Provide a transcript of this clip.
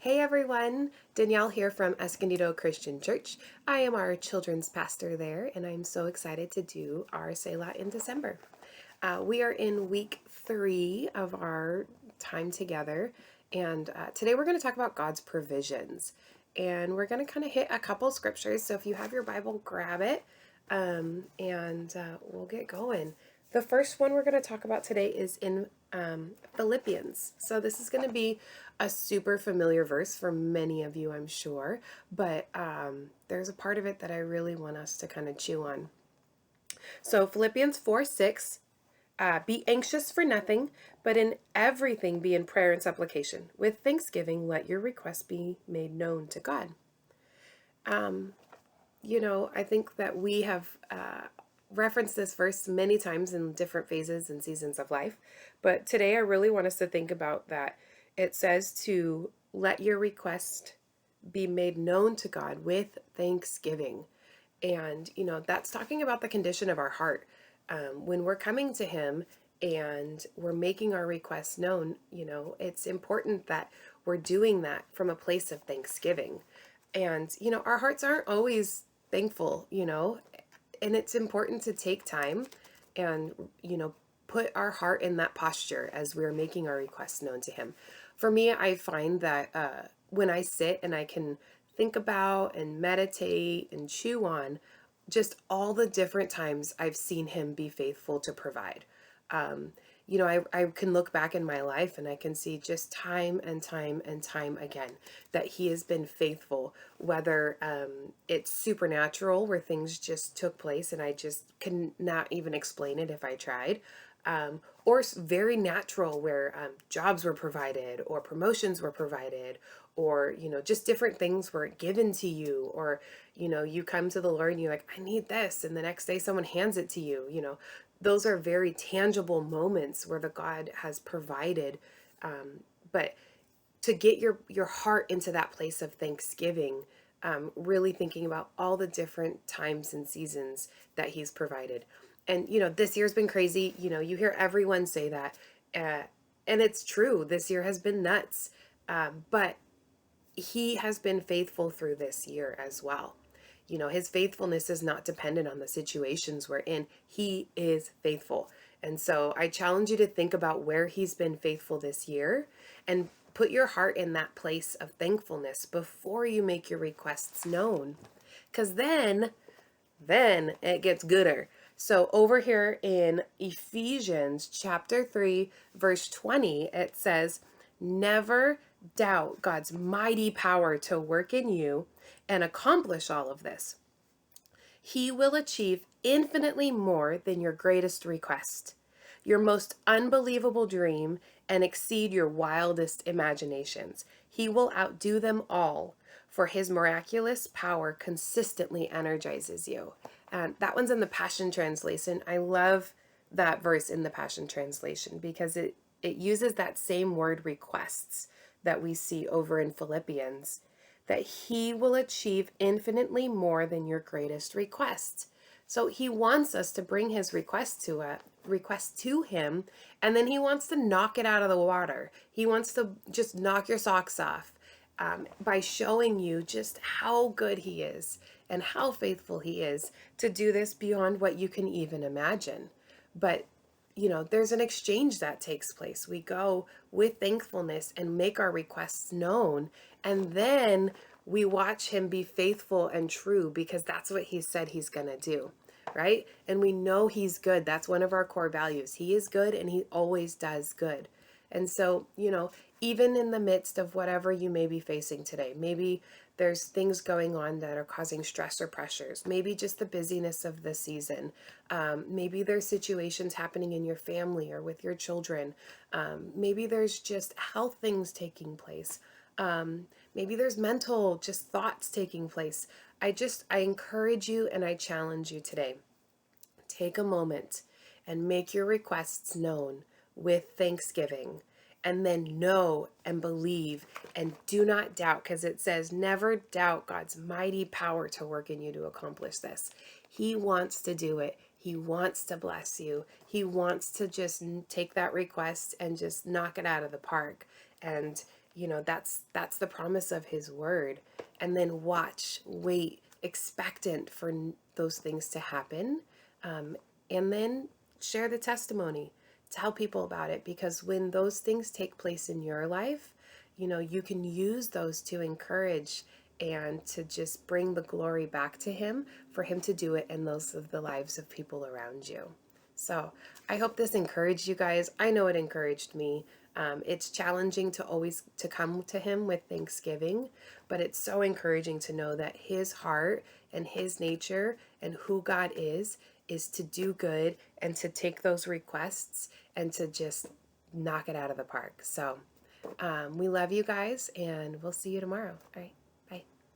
Hey everyone, Danielle here from Escondido Christian Church. I am our children's pastor there, and I'm so excited to do our Selah in December. We are in week 3 of our time together, and today we're going to talk about God's provisions. And we're going to kind of hit a couple scriptures, so if you have your Bible, grab it, and we'll get going. The first one we're going to talk about today is in Philippians. So this is going to be a super familiar verse for many of you, I'm sure, but there's a part of it that I really want us to kind of chew on. So Philippians 4:6, be anxious for nothing, but in everything be in prayer and supplication. With thanksgiving, let your requests be made known to God. I think that we have referenced this verse many times in different phases and seasons of life, but today I really want us to think about that. It says to let your request be made known to God with thanksgiving. And, that's talking about the condition of our heart. When we're coming to Him and we're making our requests known, it's important that we're doing that from a place of thanksgiving. And, our hearts aren't always thankful, and it's important to take time and, put our heart in that posture as we're making our requests known to Him. For me, I find that when I sit and I can think about and meditate and chew on just all the different times I've seen Him be faithful to provide. Um, I can look back in my life and I can see just time and time and time again that He has been faithful, whether it's supernatural where things just took place and I just could not even explain it if I tried, or very natural where jobs were provided or promotions were provided, or just different things were given to you, or you come to the Lord and you're like, I need this, and the next day someone hands it to you. Those are very tangible moments where the God has provided. But to get your heart into that place of thanksgiving, really thinking about all the different times and seasons that He's provided. And this year's been crazy. You hear everyone say that, uh, and it's true. This year has been nuts, but He has been faithful through this year as well. His faithfulness is not dependent on the situations we're in. He is faithful. And so I challenge you to think about where He's been faithful this year and put your heart in that place of thankfulness before you make your requests known. Because then it gets gooder. So over here in Ephesians chapter 3, verse 20, it says, never doubt God's mighty power to work in you and accomplish all of this. He will achieve infinitely more than your greatest request, your most unbelievable dream, and exceed your wildest imaginations. He will outdo them all, for His miraculous power consistently energizes you. And that one's in the Passion Translation. I love that verse in the Passion Translation because it uses that same word requests that we see over in Philippians, that He will achieve infinitely more than your greatest request. So He wants us to bring His request to Him, and then He wants to knock it out of the water. He wants to just knock your socks off, by showing you just how good He is and how faithful He is to do this beyond what you can even imagine. But there's an exchange that takes place. We go with thankfulness and make our requests known, and then we watch Him be faithful and true because that's what He said He's going to do, right? And we know He's good. That's one of our core values. He is good and He always does good. And so, even in the midst of whatever you may be facing today, maybe there's things going on that are causing stress or pressures, maybe just the busyness of the season. Maybe there's situations happening in your family or with your children. Maybe there's just health things taking place. Maybe there's mental just thoughts taking place. I encourage you and I challenge you today. Take a moment and make your requests known with thanksgiving, and then know and believe and do not doubt, because it says never doubt God's mighty power to work in you to accomplish this. He wants to do it. He wants to bless you. He wants to just take that request and just knock it out of the park. And that's the promise of his word. And then watch, wait, expectant for those things to happen. And then share the testimony, tell people about it, because when those things take place in your life, you can use those to encourage and to just bring the glory back to him, for him to do it in those of the lives of people around you. So I hope this encouraged you guys. I know it encouraged me. It's challenging to always to come to him with thanksgiving, but it's so encouraging to know that his heart and his nature and who God is to do good and to take those requests and to just knock it out of the park. So we love you guys, and we'll see you tomorrow. All right.